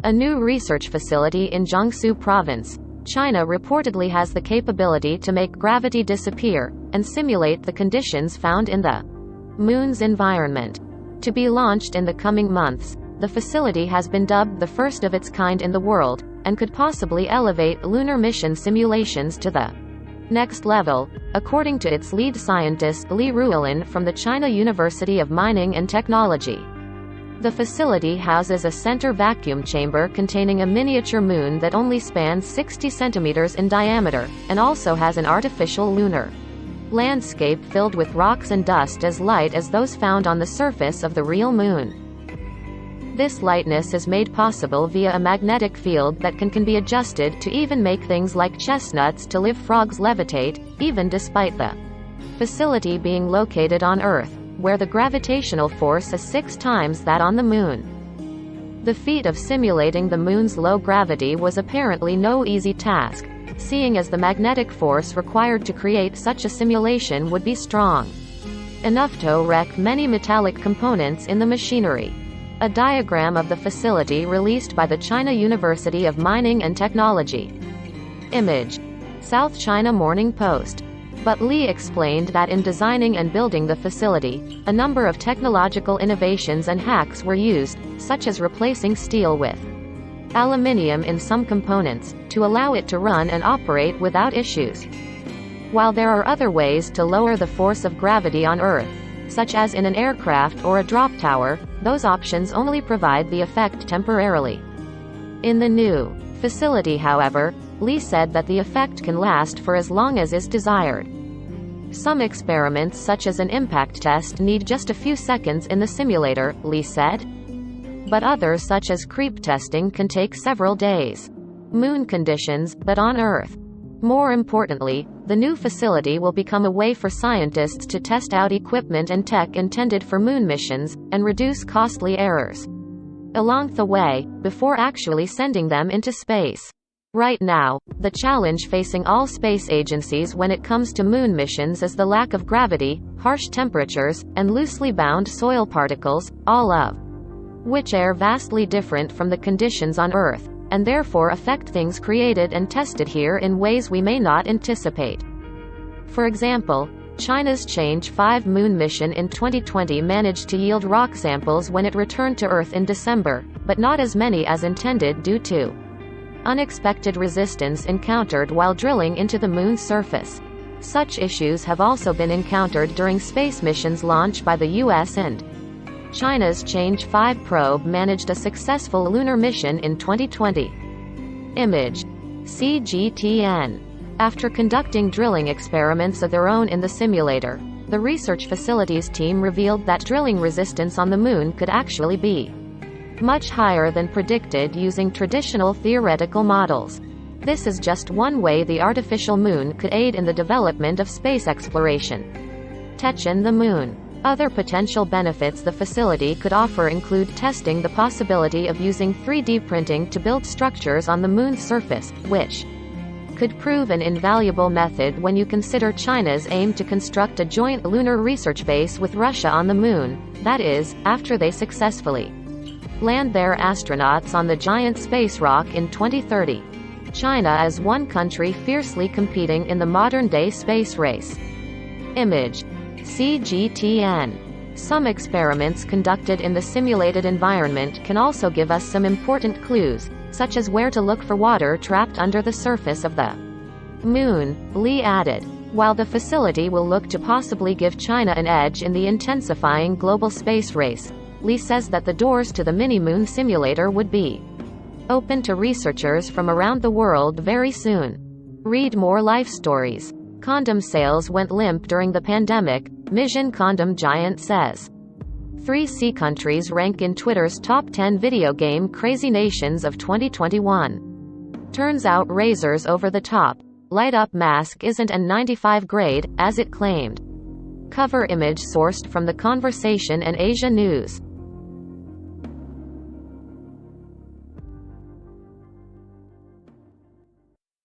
A new research facility in Jiangsu province, China reportedly has the capability to make gravity disappear, and simulate the conditions found in the Moon's environment. To be launched in the coming months, the facility has been dubbed the first of its kind in the world, and could possibly elevate lunar mission simulations to the next level, according to its lead scientist Li Ruolin from the China University of Mining and Technology. The facility houses a center vacuum chamber containing a miniature moon that only spans 60 centimeters in diameter, and also has an artificial lunar landscape filled with rocks and dust as light as those found on the surface of the real moon. This lightness is made possible via a magnetic field that can be adjusted to even make things like chestnuts to live frogs levitate, even despite the facility being located on Earth, where the gravitational force is 6 times that on the Moon. The feat of simulating the Moon's low gravity was apparently no easy task, seeing as the magnetic force required to create such a simulation would be strong enough to wreck many metallic components in the machinery. A diagram of the facility released by the China University of Mining and Technology. Image. South China Morning Post. But Li explained that in designing and building the facility, a number of technological innovations and hacks were used, such as replacing steel with aluminium in some components, to allow it to run and operate without issues. While there are other ways to lower the force of gravity on Earth, such as in an aircraft or a drop tower, those options only provide the effect temporarily. In the new facility, however, Li said that the effect can last for as long as is desired. Some experiments such as an impact test need just a few seconds in the simulator, Li said. But others such as creep testing can take several days. Moon conditions, but on Earth. More importantly, the new facility will become a way for scientists to test out equipment and tech intended for moon missions, and reduce costly errors along the way, before actually sending them into space. Right now, the challenge facing all space agencies when it comes to moon missions is the lack of gravity, harsh temperatures, and loosely bound soil particles, all of which are vastly different from the conditions on Earth, and therefore affect things created and tested here in ways we may not anticipate. For example, China's Chang'e 5 moon mission in 2020 managed to yield rock samples when it returned to Earth in December, but not as many as intended due to unexpected resistance encountered while drilling into the Moon's surface. Such issues have also been encountered during space missions launched by the US, and China's Chang'e 5 probe managed a successful lunar mission in 2020. Image. CGTN. After conducting drilling experiments of their own in the simulator, the research facilities team revealed that drilling resistance on the Moon could actually be much higher than predicted using traditional theoretical models. This is just one way the artificial Moon could aid in the development of space exploration. Techen the Moon. Other potential benefits the facility could offer include testing the possibility of using 3D printing to build structures on the Moon's surface, which could prove an invaluable method when you consider China's aim to construct a joint lunar research base with Russia on the Moon, that is, after they successfully land their astronauts on the giant space rock in 2030. China is one country fiercely competing in the modern-day space race. Image. CGTN. Some experiments conducted in the simulated environment can also give us some important clues, such as where to look for water trapped under the surface of the Moon, Li added. While the facility will look to possibly give China an edge in the intensifying global space race, Li says that the doors to the mini-moon simulator would be open to researchers from around the world very soon. Read more life stories. Condom sales went limp during the pandemic, Mission condom giant says. 3 countries rank in Twitter's top 10 video game crazy nations of 2021. Turns out Razer's over-the-top, light-up mask isn't an 95 grade, as it claimed. Cover image sourced from The Conversation and Asia News.